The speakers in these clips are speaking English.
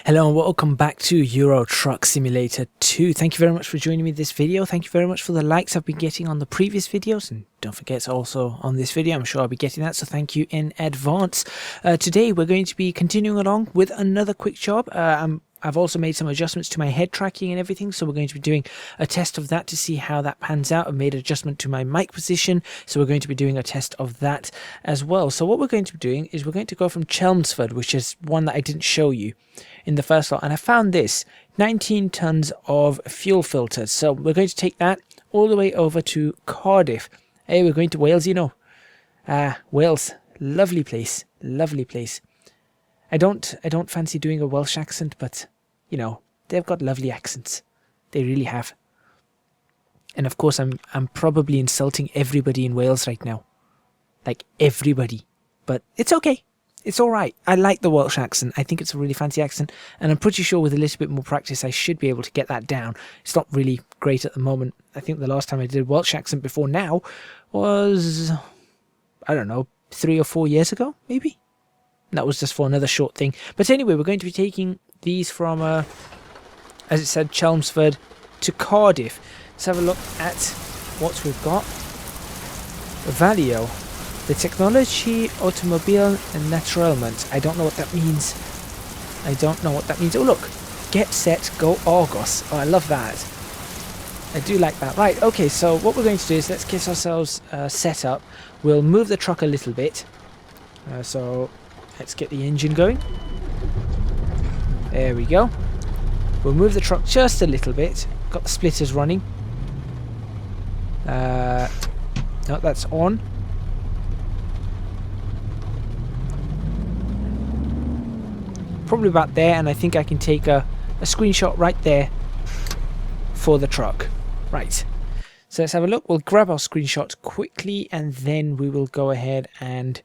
Hello and welcome back to Euro Truck Simulator 2. Thank you very much for joining me in this video. Thank you very much for the likes I've been getting on the previous videos, and don't forget also on this video I'm sure I'll be getting that, so thank you in advance. Today we're going to be continuing along with another quick job. I've also made some adjustments to my head tracking and everything, so we're going to be doing a test of that to see how that pans out. I've made an adjustment to my mic position, so we're going to be doing a test of that as well. So what we're going to be doing is we're going to go from Chelmsford, which is one that I didn't show you in the first lot, and I found this 19 tons of fuel filters. So we're going to take that all the way over to Cardiff. Hey, we're going to Wales, you know. Wales, lovely place, lovely place. I don't fancy doing a Welsh accent, but you know, they've got lovely accents. They really have. And of course, I'm probably insulting everybody in Wales right now. Like everybody. But it's okay. It's alright. I like the Welsh accent. I think it's a really fancy accent. And I'm pretty sure with a little bit more practice, I should be able to get that down. It's not really great at the moment. I think the last time I did a Welsh accent before now was, I don't know, 3 or 4 years ago, maybe? That was just for another short thing. But anyway, we're going to be taking these from, as it said, Chelmsford to Cardiff. Let's have a look at what we've got. Valio, the technology, automobile, and naturalment. I don't know what that means. I don't know what that means. Oh, look. Get set, go Argos. Oh, I love that. I do like that. Right, okay, so what we're going to do is let's get ourselves set up. We'll move the truck a little bit. So let's get the engine going. There we go. We'll move the truck just a little bit. Got the splitters running. No, that's on. Probably about there, and I think I can take a screenshot right there for the truck. Right. So let's have a look. We'll grab our screenshot quickly, and then we will go ahead and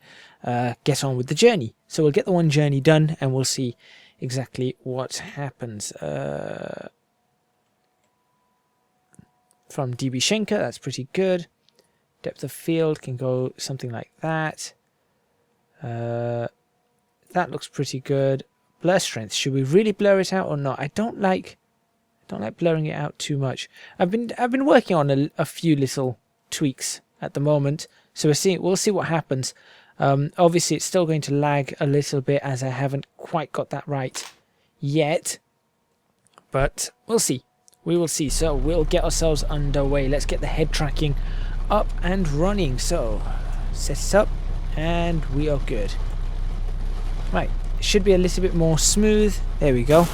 get on with the journey. So we'll get the one journey done, and we'll see exactly what happens. From DB Schenker, that's pretty good. Depth of field can go something like that. That looks pretty good. Blur strength, should we really blur it out or not? I don't like blurring it out too much. I've been working on a few little tweaks at the moment, so we'll see what happens. Obviously it's still going to lag a little bit as I haven't quite got that right yet, but we'll see. We will see. So we'll get ourselves underway. Let's get the head tracking up and running. So set it up and we are good. Right, it should be a little bit more smooth. There we go.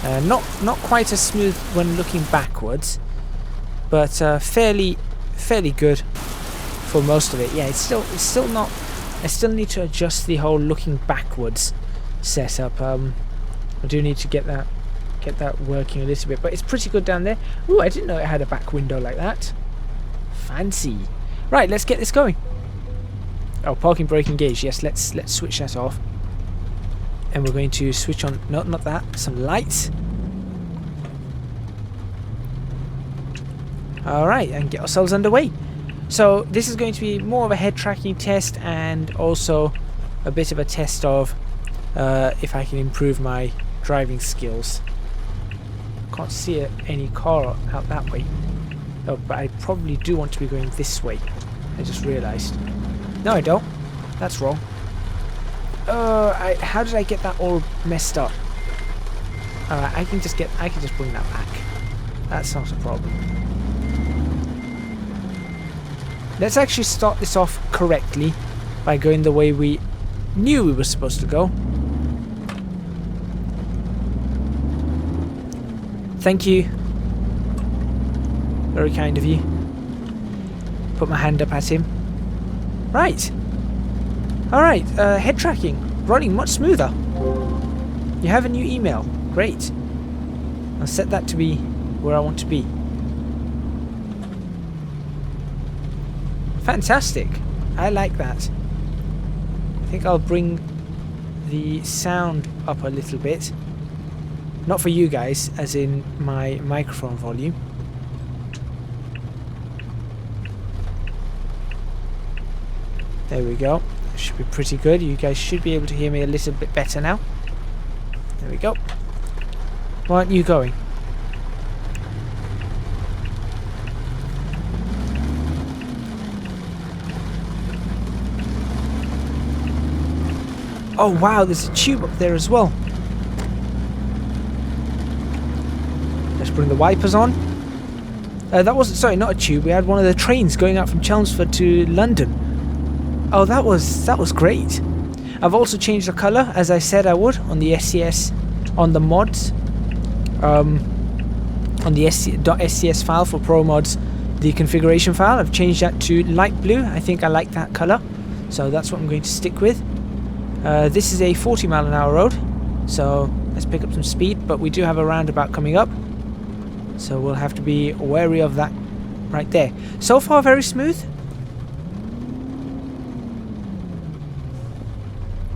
Not quite as smooth when looking backwards, but fairly good for most of it. Yeah, it's still not. I still need to adjust the whole looking backwards setup. I do need to get that working a little bit, but it's pretty good down there. Ooh, I didn't know it had a back window like that. Fancy. Right, let's get this going. Oh, parking brake engaged. Yes, let's switch that off. And we're going to switch on, no, not that, some lights. Alright, and get ourselves underway. So this is going to be more of a head tracking test, and also a bit of a test of if I can improve my driving skills. Can't see any car out that way. Oh, but I probably do want to be going this way. I just realised. No, I don't. That's wrong. How did I get that all messed up? Alright, I can just bring that back. That's not a problem. Let's actually start this off correctly by going the way we knew we were supposed to go. Thank you. Very kind of you. Put my hand up at him. Right. Alright, head tracking. Running much smoother. You have a new email. Great. I'll set that to be where I want to be. Fantastic. I like that. I think I'll bring the sound up a little bit. Not for you guys, as in my microphone volume. There we go. Should be pretty good. You guys should be able to hear me a little bit better now. There we go. Why aren't you going? Oh wow, there's a tube up there as well. Let's bring the wipers on. That wasn't, sorry, not a tube. We had one of the trains going out from Chelmsford to London. Oh, that was great. I've also changed the colour, as I said I would, on the SCS, on the mods. On the .scs file for PROMODS, the configuration file, I've changed that to light blue. I think I like that colour, so that's what I'm going to stick with. This is a 40-mile-an-hour road, so let's pick up some speed, but we do have a roundabout coming up, so we'll have to be wary of that right there. So far, very smooth.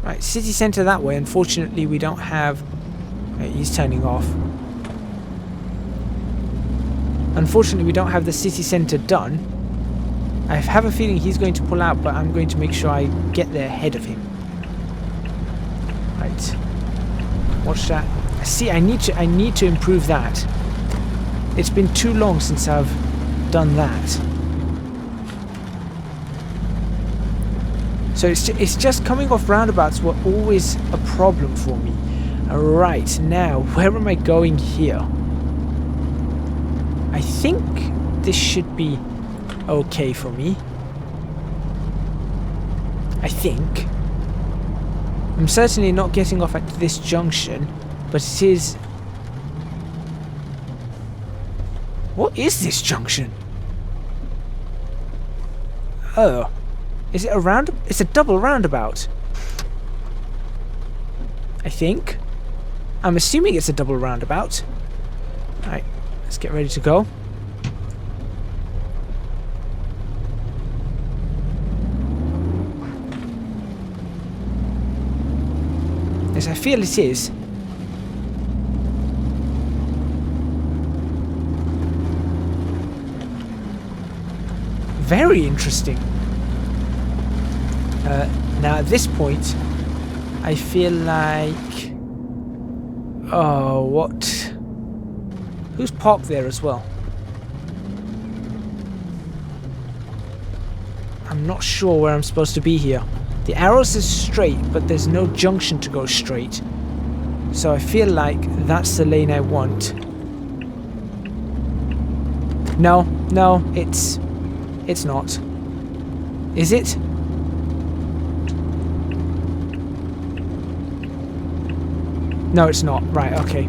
Right, city centre that way. Unfortunately, we don't have... he's turning off. Unfortunately, we don't have the city centre done. I have a feeling he's going to pull out, but I'm going to make sure I get there ahead of him. Right. Watch that. See, I need to improve that. It's been too long since I've done that. So it's just coming off roundabouts were always a problem for me. Right, now, where am I going here? I think this should be okay for me. I think. I'm certainly not getting off at this junction, but it is... What is this junction? Oh. Is it a round? It's a double roundabout. I think. I'm assuming it's a double roundabout. Right, let's get ready to go. Yes, I feel it is. Very interesting. Now at this point, I feel like... Oh, what? Who's parked there as well? I'm not sure where I'm supposed to be here. The arrow says straight, but there's no junction to go straight. So I feel like that's the lane I want. No, it's not. Is it? No, it's not. Right, okay.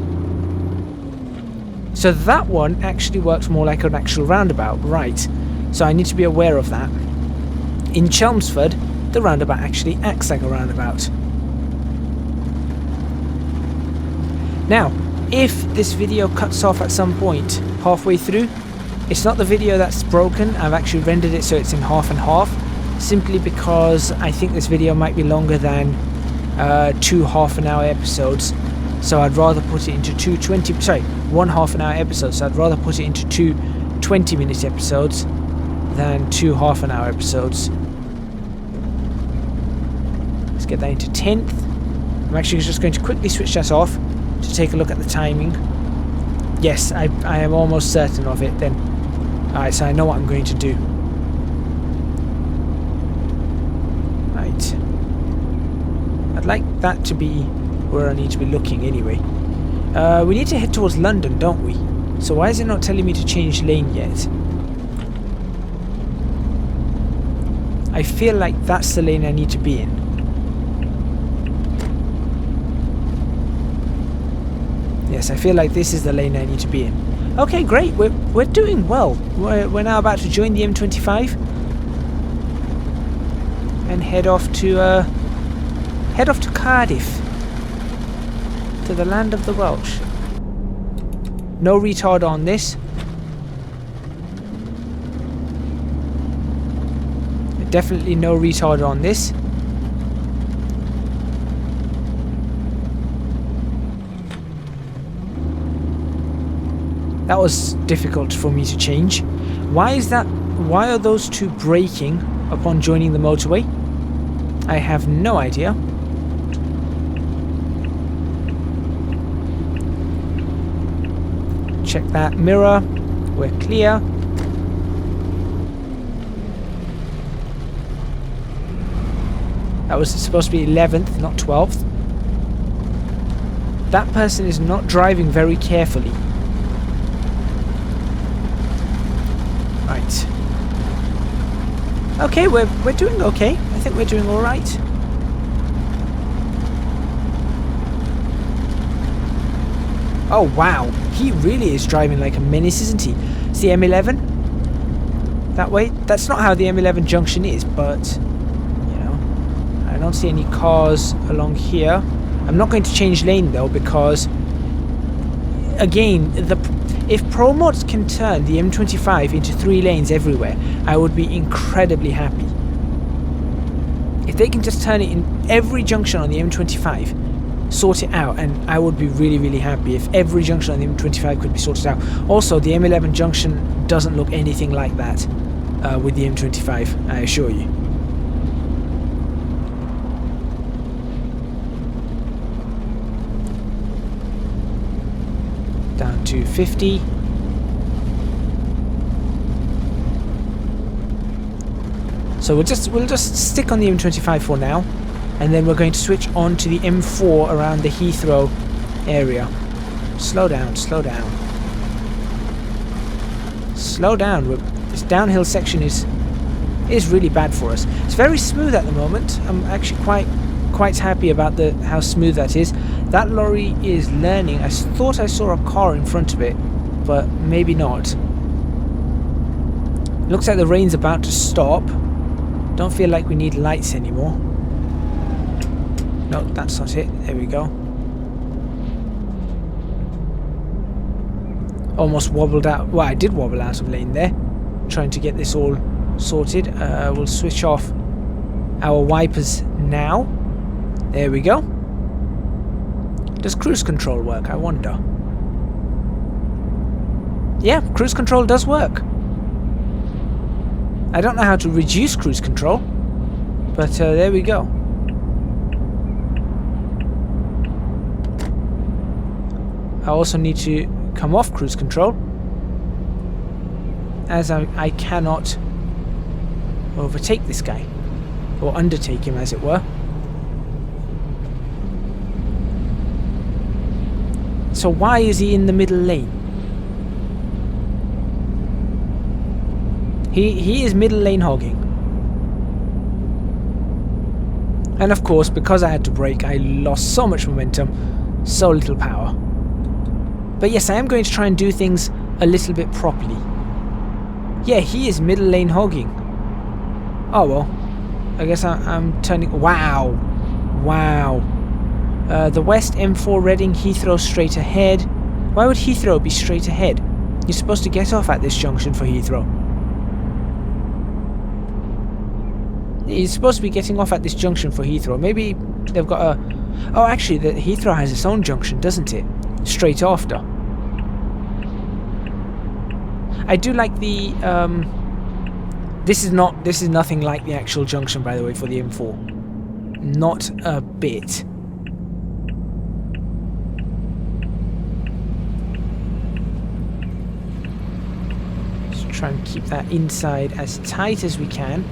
So that one actually works more like an actual roundabout. Right. So I need to be aware of that. In Chelmsford, the roundabout actually acts like a roundabout. Now, if this video cuts off at some point halfway through, it's not the video that's broken. I've actually rendered it so it's in half and half, simply because I think this video might be longer than 2 half-an-hour episodes. So I'd rather put it into one half-an-hour episode. So I'd rather put it into 2 20-minute episodes than 2 half-an-hour episodes. Let's get that into 10th. I'm actually just going to quickly switch that off to take a look at the timing. Yes, I am almost certain of it then. Alright, so I know what I'm going to do. Right. I'd like that to be where I need to be looking anyway. We need to head towards London, don't we? So why is it not telling me to change lane yet? I feel like that's the lane I need to be in. Yes, I feel like this is the lane I need to be in. Okay, great. We're doing well. We're now about to join the M25 and head off to Cardiff, to the land of the Welsh. No retard on this. Definitely no retard on this. That was difficult for me to change. Why is that? Why are those two braking upon joining the motorway? I have no idea. check that mirror. We're clear. That was supposed to be 11th, not 12th. That person is not driving very carefully. Right. Okay, we're doing okay. I think we're doing all right. Oh wow, he really is driving like a menace, isn't he? It's the M11 that way. That's not how the M11 junction is, but you know, I don't see any cars along here. I'm not going to change lane though, because again, if PROMODS can turn the M25 into 3 lanes everywhere, I would be incredibly happy. If they can just turn it in every junction on the M25, sort it out, and I would be really, really happy if every junction on the M25 could be sorted out. Also, the M11 junction doesn't look anything like that with the M25, I assure you. Down to 50. So we'll just stick on the M25 for now, and then we're going to switch on to the M4 around the Heathrow area. Slow down, slow down. Slow down. This downhill section is really bad for us. It's very smooth at the moment. I'm actually quite happy about how smooth that is. That lorry is learning. I thought I saw a car in front of it, but maybe not. Looks like the rain's about to stop. Don't feel like we need lights anymore. No, that's not it. There we go. Almost wobbled out. Well, I did wobble out of lane there, trying to get this all sorted. We'll switch off our wipers now. There we go. Does cruise control work, I wonder? Yeah, cruise control does work. I don't know how to reduce cruise control, but there we go. I also need to come off cruise control, as I cannot overtake this guy, or undertake him as it were. So why is he in the middle lane? He is middle lane hogging. And of course, because I had to brake, I lost so much momentum, so little power. But yes, I am going to try and do things a little bit properly. Yeah, he is middle lane hogging. Oh well, I guess I'm turning... Wow! Wow! The West M4 Reading, Heathrow straight ahead. Why would Heathrow be straight ahead? You're supposed to get off at this junction for Heathrow. You're supposed to be getting off at this junction for Heathrow. Maybe they've got a... Oh, actually, the Heathrow has its own junction, doesn't it? Straight after. I do like the... This is nothing like the actual junction, by the way, for the M4. Not a bit. Just try and keep that inside as tight as we can.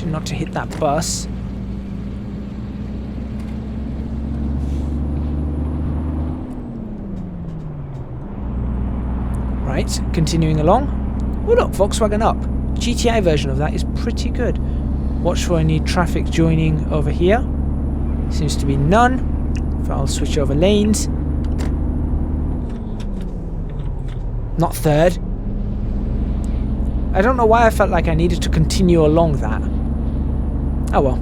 Not to hit that bus. Right, continuing along. Oh look, Volkswagen Up. GTI version of that is pretty good. Watch for any traffic joining over here. Seems to be none. If I'll switch over lanes. Not third. I don't know why I felt like I needed to continue along that. Oh well.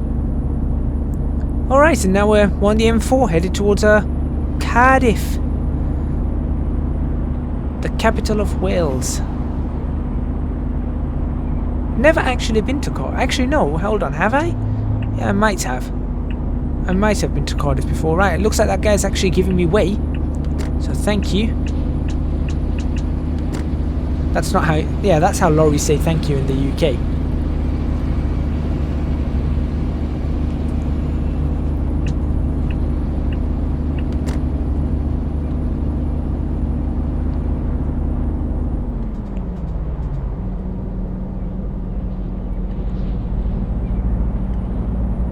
Alright, and now we're on the M4 headed towards Cardiff, the capital of Wales. Never actually been to Cardiff. Actually, no, hold on, have I? Yeah, I might have. I might have been to Cardiff before. Right, it looks like that guy's actually giving me way. So thank you. That's not how... Yeah, that's how lorries say thank you in the UK.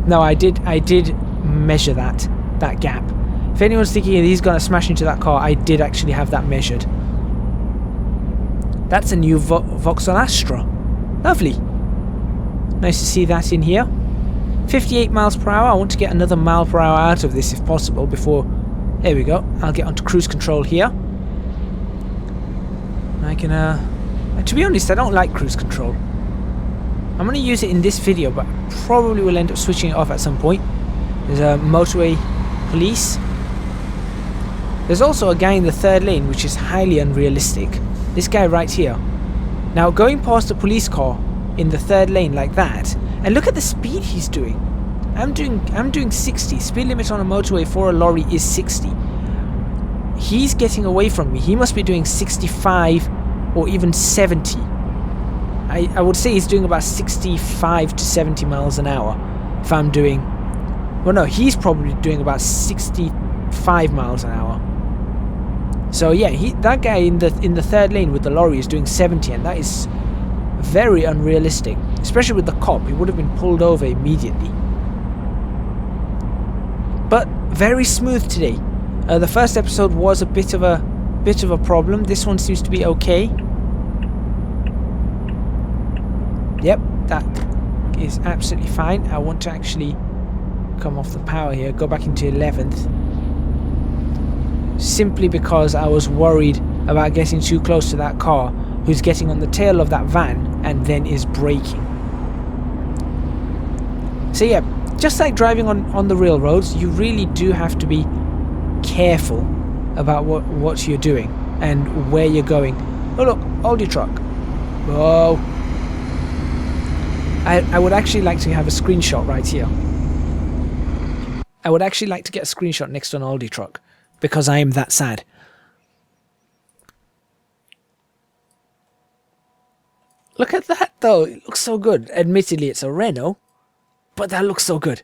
No, I did measure that gap. If anyone's thinking he's going to smash into that car, I did actually have that measured. That's a new Vauxhall Astra. Lovely. Nice to see that in here. 58 miles per hour. I want to get another mile per hour out of this if possible before... There we go. I'll get onto cruise control here. I can... to be honest, I don't like cruise control. I'm going to use it in this video, but probably will end up switching it off at some point. There's a motorway police. There's also a guy in the third lane, which is highly unrealistic. This guy right here. Now, going past a police car in the third lane like that, and look at the speed he's doing. I'm doing 60. Speed limit on a motorway for a lorry is 60. He's getting away from me. He must be doing 65 or even 70. I would say he's doing about 65 to 70 miles an hour. If I'm doing... Well, no, he's probably doing about 65 miles an hour. So yeah, that guy in the third lane with the lorry is doing 70, and that is very unrealistic. Especially with the cop, he would have been pulled over immediately. But very smooth today. The first episode was a bit of a problem. This one seems to be okay. Yep, that is absolutely fine. I want to actually come off the power here, go back into 11th. Simply because I was worried about getting too close to that car who's getting on the tail of that van and then is braking. So yeah, just like driving on the real roads, you really do have to be careful about what you're doing and where you're going. Oh look, Aldi truck. Whoa. I would actually like to have a screenshot right here. I would actually like to get a screenshot next to an Aldi truck, because I am that sad. Look at that though, it looks so good. Admittedly it's a Renault, but that looks so good.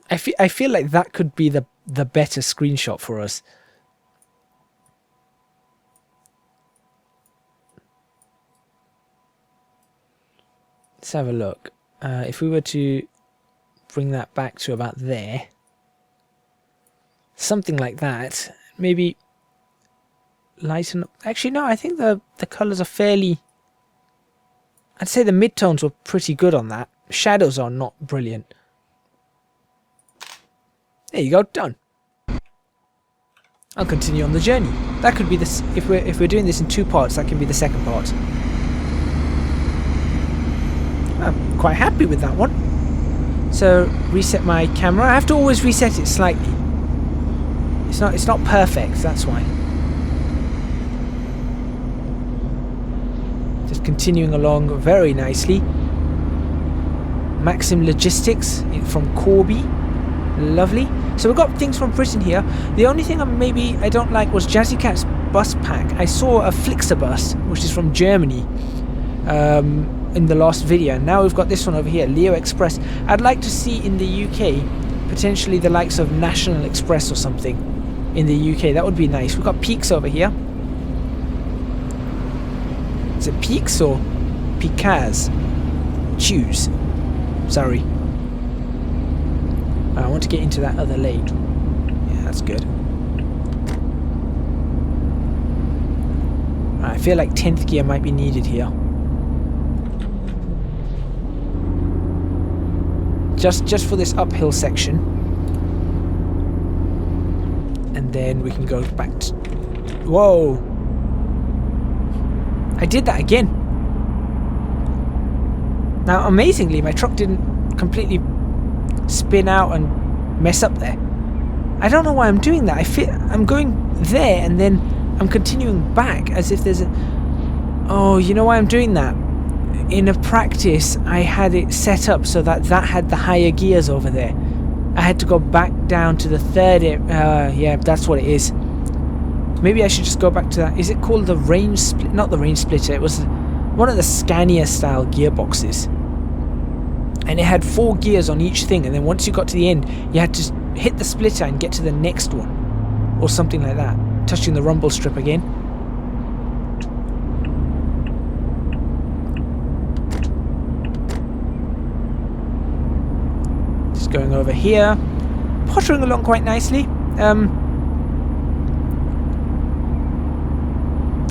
I feel like that could be the better screenshot for us. Let's have a look. If we were to bring that back to about there, something like that, maybe lighten up. Actually, no, I think the colours are fairly... I'd say the mid-tones were pretty good on that. Shadows are not brilliant. There you go, done. I'll continue on the journey. That could be this. If we're doing this in 2 parts, that can be the second part. I'm quite happy with that one. So reset my camera. I have to always reset it slightly. It's not perfect, that's why. Just continuing along very nicely. Maxim Logistics from Corby. Lovely. So we've got things from Britain here. The only thing I don't like was Jazzy Cat's bus pack. I saw a Flixerbus, which is from Germany, in the last video, and now we've got this one over here, Leo Express. I'd like to see in the UK potentially the likes of National Express or something in the UK. That would be nice. We've got Peaks over here. Is it Peaks or Picaz? Choose. Sorry. I want to get into that other lane. Yeah, that's good. I feel like 10th gear might be needed here. Just for this uphill section. And then we can go back to... Whoa! I did that again. Now, amazingly, my truck didn't completely spin out and mess up there. I don't know why I'm doing that. I'm going there and then I'm continuing back as if there's a... Oh, you know why I'm doing that? In a practice, I had it set up so that had the higher gears over there. I had to go back down to the third... yeah, that's what it is. Maybe I should just go back to that. Is it called the range split? Not the range splitter. It was one of the Scania style gearboxes. And it had 4 gears on each thing. And then once you got to the end, you had to hit the splitter and get to the next one. Or something like that. Touching the rumble strip again. going over here, pottering along quite nicely.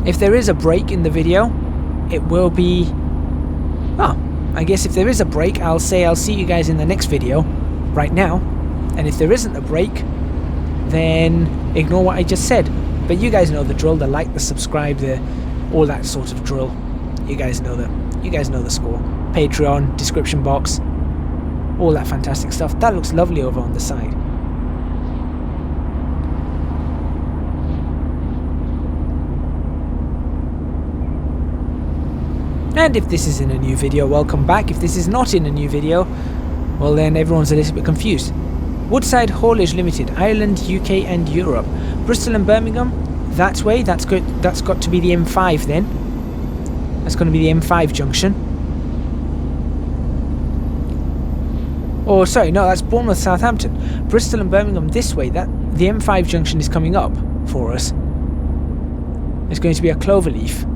If there is a break in the video, it will be... Oh, I guess if there is a break, I'll say I'll see you guys in the next video right now. And if there isn't a break, then ignore what I just said. But you guys know the drill, the like, the subscribe, the all that sort of drill. You guys know the score. Patreon, description box, all that fantastic stuff. That looks lovely over on the side. And if this is in a new video, welcome back. If this is not in a new video, well then everyone's a little bit confused. Woodside Haulage Limited, Ireland, UK and Europe. Bristol and Birmingham, that way, that's good. That's got to be the M5 then. That's going to be the M5 junction. Oh, sorry, no, that's Bournemouth, Southampton. Bristol and Birmingham this way, the M5 junction is coming up for us. It's going to be a cloverleaf.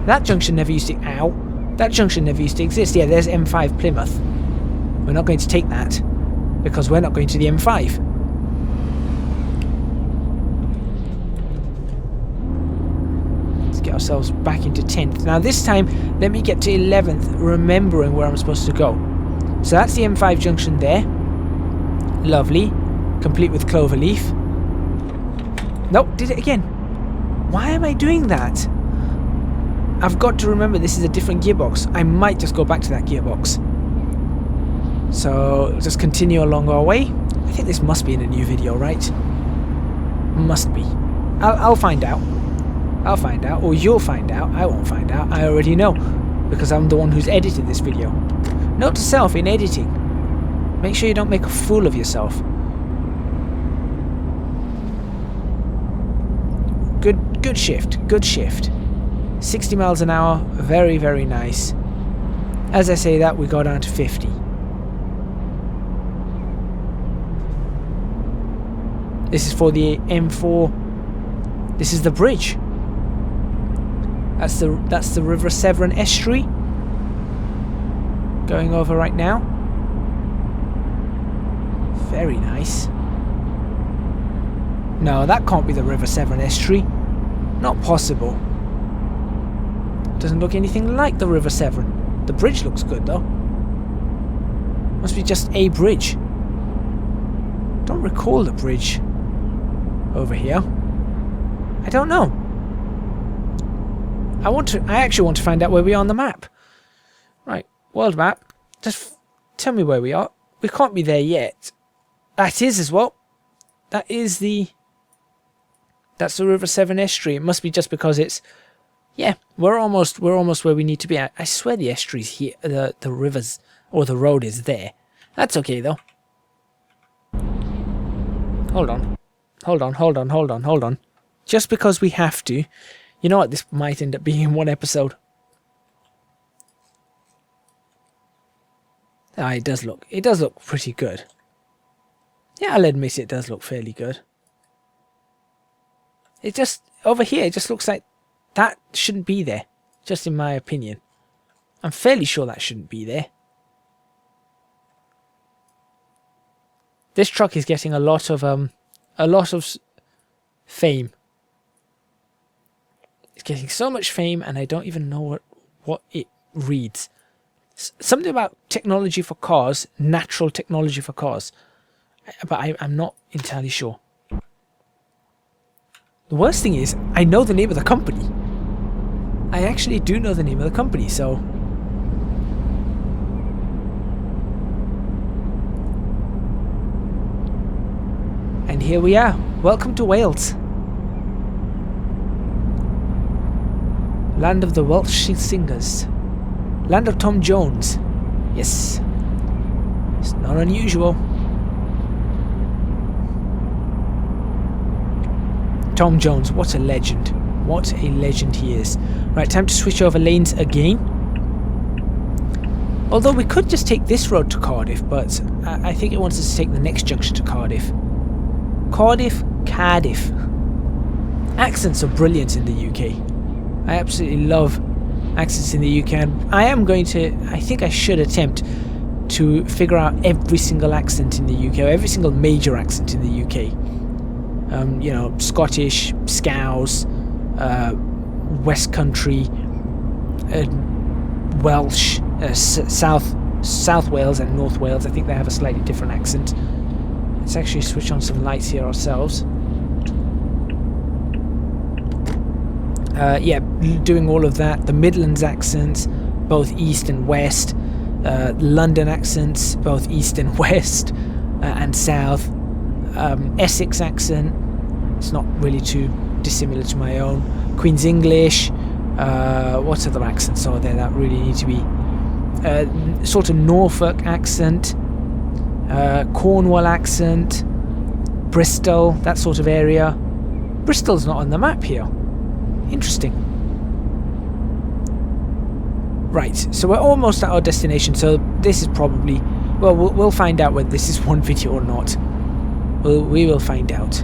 That junction never used to... Ow. That junction never used to exist. Yeah, there's M5 Plymouth. We're not going to take that, because we're not going to the M5. Let's get ourselves back into 10th. Now this time, let me get to 11th, remembering where I'm supposed to go. So that's the M5 junction there. Lovely. Complete with cloverleaf. Nope, did it again. Why am I doing that? I've got to remember this is a different gearbox. I might just go back to that gearbox. So, just continue along our way. I think this must be in a new video, right? Must be. I'll find out. I'll find out. Or you'll find out. I won't find out. I already know. Because I'm the one who's edited this video. Note to self in editing. Make sure you don't make a fool of yourself. Good shift. Good shift. 60 miles an hour, very, very nice. As I say that, we go down to 50. This is for the M4. This is the bridge. That's the River Severn estuary. Going over right now. Very nice. No, that can't be the River Severn estuary. Not possible. Doesn't look anything like the River Severn. The bridge looks good though. Must be just a bridge. Don't recall the bridge over here. I don't know. I actually want to find out where we are on the map. Right, world map. Just tell me where we are. We can't be there yet. That is as well. That's the River Severn estuary. It must be just because it's... Yeah, we're almost where we need to be. I swear the estuary's here, the rivers or the road is there. That's okay though. Hold on. Just because we have to, you know what? This might end up being in one episode. Ah, it does look pretty good. Yeah, I'll admit it does look fairly good. It just over here, it just looks like. That shouldn't be there, just in my opinion. I'm fairly sure that shouldn't be there. This truck is getting a lot of fame. It's getting so much fame, and I don't even know what it reads. Something about technology for cars, natural technology for cars, but I'm not entirely sure. The worst thing is, I know the name of the company. I actually do know the name of the company, so... And here we are. Welcome to Wales. Land of the Welsh singers. Land of Tom Jones. Yes. It's not unusual. Tom Jones, what a legend. What a legend he is. Right, time to switch over lanes again. Although we could just take this road to Cardiff, but I think it wants us to take the next junction to Cardiff. Cardiff. Accents are brilliant in the UK. I absolutely love accents in the UK, and I think I should attempt to figure out every single accent in the UK, or every single major accent in the UK. You know, Scottish, Scouse, West Country, Welsh, South Wales and North Wales. I think they have a slightly different accent. Let's actually switch on some lights here ourselves. Yeah, doing all of that. The Midlands accents, both East and West. London accents, both East and West and South. Essex accent, it's not really too dissimilar to my own. Queen's English. What other accents are there that really need to be? Sort of Norfolk accent, Cornwall accent, Bristol, that sort of area. Bristol's not on the map here. Interesting. Right, so we're almost at our destination, so this is probably... Well, we'll find out whether this is one video or not. We will find out.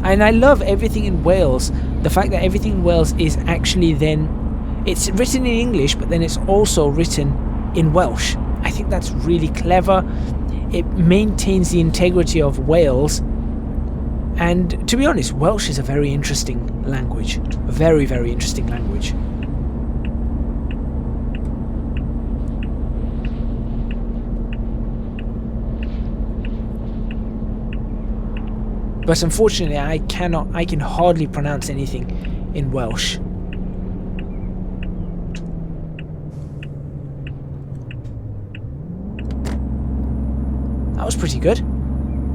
And I love everything in Wales. The fact that everything in Wales is actually then... It's written in English, but then it's also written in Welsh. I think that's really clever. It maintains the integrity of Wales. And to be honest, Welsh is a very interesting language. A very, very interesting language. But unfortunately, I can hardly pronounce anything in Welsh. That was pretty good.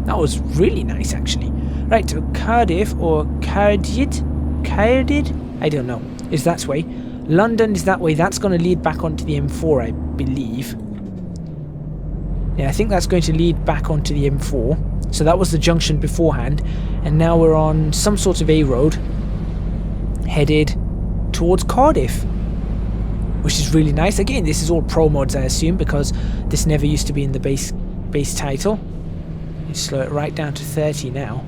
That was really nice, actually. Right, so Cardiff or Cardiff? I don't know. Is that way? London is that way. That's going to lead back onto the M4, I believe. Yeah, I think that's going to lead back onto the M4. So that was the junction beforehand, and now we're on some sort of A road headed towards Cardiff, which is really nice. Again, this is all PROMODS, I assume, because this never used to be in the base title. You slow it right down to 30 now.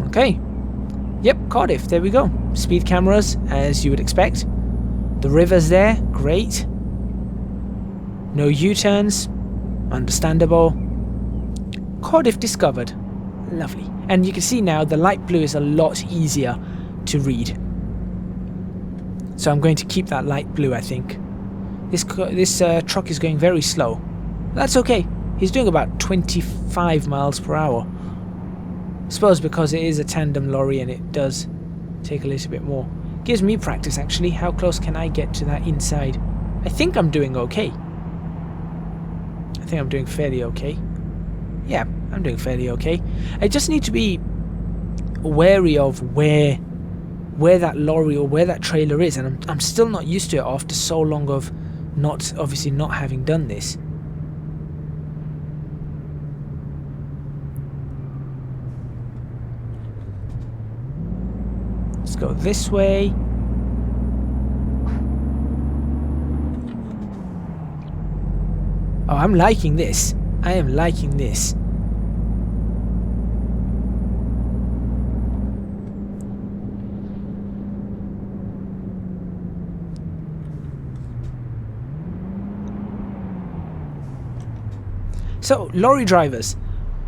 Okay. Yep, Cardiff, there we go. Speed cameras, as you would expect. The river's there, great. No U-turns, understandable. Cardiff discovered, lovely. And you can see now the light blue is a lot easier to read. So I'm going to keep that light blue, I think. This truck is going very slow. That's okay. He's doing about 25 miles per hour. I suppose because it is a tandem lorry and it does take a little bit more. Gives me practice, actually. How close can I get to that inside? I think I'm doing okay. I think I'm doing fairly okay. Yeah, I'm doing fairly okay. I just need to be wary of where that lorry or where that trailer is, and I'm still not used to it after so long of obviously not having done this. Let's go this way. Oh, I'm liking this. I am liking this. So, lorry drivers,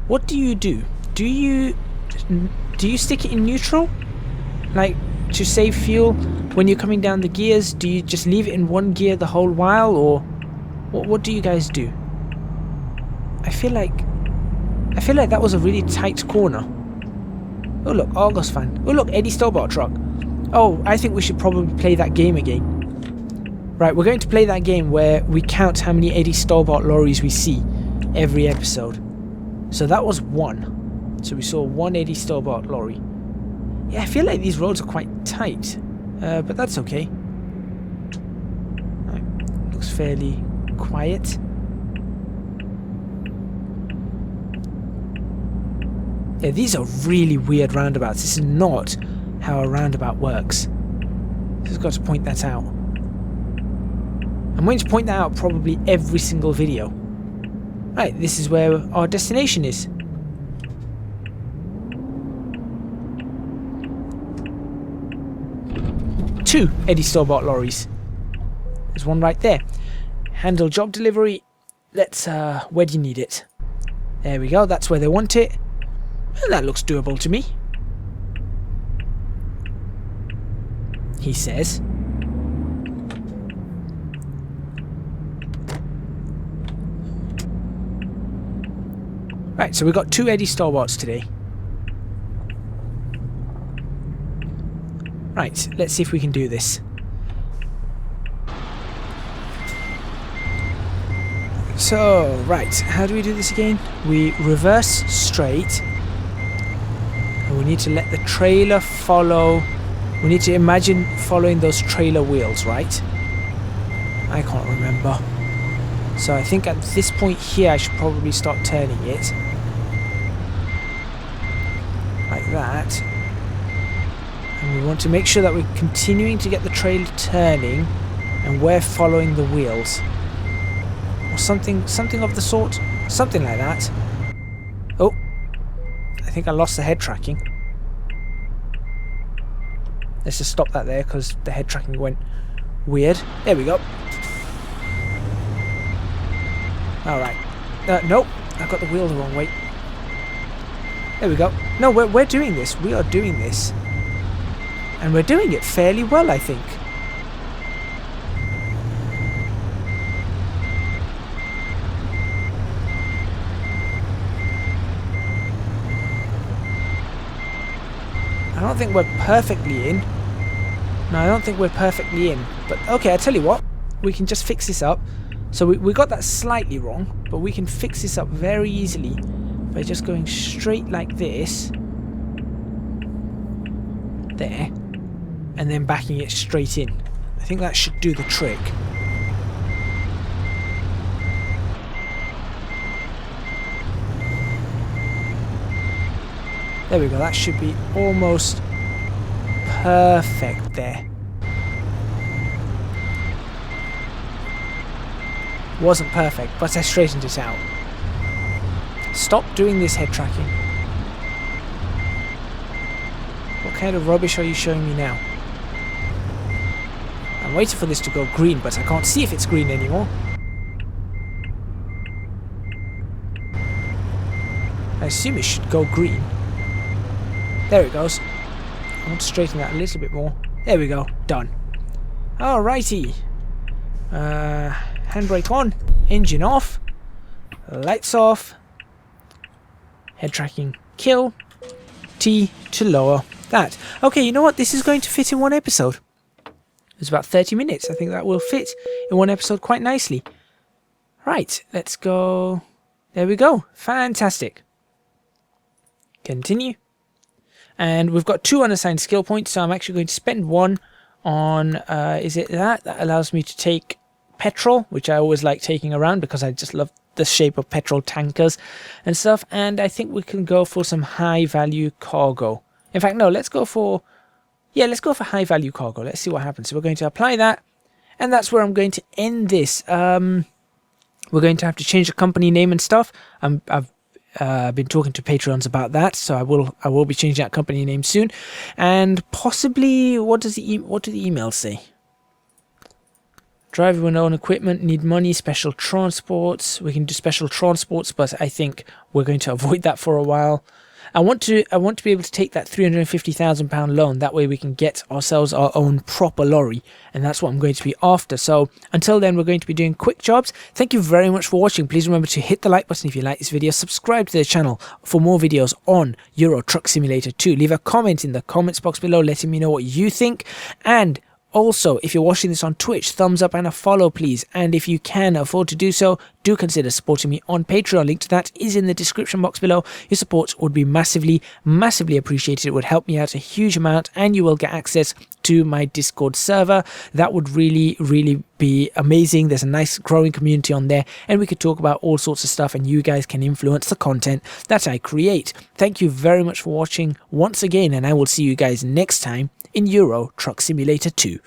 what do you do? Do you stick it in neutral? Like, to save fuel when you're coming down the gears? Do you just leave it in one gear the whole while, or what do you guys do? I feel like that was a really tight corner. Oh look, Argos fan. Oh look, Eddie Stobart truck. Oh, I think we should probably play that game again. Right, we're going to play that game where we count how many Eddie Stobart lorries we see every episode. So that was one. So we saw one Eddie Stobart lorry. Yeah, I feel like these roads are quite tight, but that's okay. Right, looks fairly quiet. Yeah, these are really weird roundabouts. This is not how a roundabout works. Just got to point that out. I'm going to point that out probably every single video. Right, this is where our destination is. 2 Eddie Store-bought lorries. There's one right there. Handle job delivery. Let's, where do you need it? There we go, that's where they want it. Well, that looks doable to me. He says. Right, so we've got 2 Eddie Store-boughts today. Right, let's see if we can do this. So, right, how do we do this again? We reverse straight. And we need to let the trailer follow. We need to imagine following those trailer wheels, right? I can't remember. So I think at this point here I should probably start turning it. Like that. And we want to make sure that we're continuing to get the trailer turning and we're following the wheels. Or something of the sort. Something like that. Oh. I think I lost the head tracking. Let's just stop that there because the head tracking went weird. There we go. Alright. Nope. I got the wheel the wrong way. There we go. No, we're doing this. We are doing this. And we're doing it fairly well, I think. I don't think we're perfectly in. No, I don't think we're perfectly in. But, okay, I tell you what. We can just fix this up. So we got that slightly wrong. But we can fix this up very easily by just going straight like this. There. And then backing it straight in. I think that should do the trick. There we go, that should be almost perfect there. Wasn't perfect, but I straightened it out. Stop doing this head tracking. What kind of rubbish are you showing me now? I'm waiting for this to go green, but I can't see if it's green anymore. I assume it should go green. There it goes. I want to straighten that a little bit more. There we go. Done. Alrighty. Handbrake on. Engine off. Lights off. Head tracking kill. T to lower that. Okay, you know what? This is going to fit in one episode. It's about 30 minutes. I think that will fit in one episode quite nicely. Right, let's go. There we go. Fantastic. Continue. And we've got 2 unassigned skill points, so I'm actually going to spend 1 on, is it that? That allows me to take petrol, which I always like taking around because I just love the shape of petrol tankers and stuff. And I think we can go for some high value cargo. In fact, no, let's go for, yeah, let's go for high value cargo. Let's see what happens. So we're going to apply that, and that's where I'm going to end this. We're going to have to change the company name and stuff. I've been talking to Patreons about that, so I will be changing that company name soon, and possibly what do the emails say? Driver with own equipment, need money, special transports. We can do special transports, but I think we're going to avoid that for a while. I want to be able to take that £350,000 loan. That way we can get ourselves our own proper lorry, and that's what I'm going to be after. So until then, we're going to be doing quick jobs. Thank you very much for watching. Please remember to hit the like button if you like this video. Subscribe to the channel for more videos on Euro Truck Simulator 2. Leave a comment in the comments box below letting me know what you think. And also, if you're watching this on Twitch, thumbs up and a follow, please. And if you can afford to do so, do consider supporting me on Patreon. Link to that is in the description box below. Your support would be massively, massively appreciated. It would help me out a huge amount, and you will get access to my Discord server. That would really, really be amazing. There's a nice growing community on there, and we could talk about all sorts of stuff, and you guys can influence the content that I create. Thank you very much for watching once again, and I will see you guys next time in Euro Truck Simulator 2.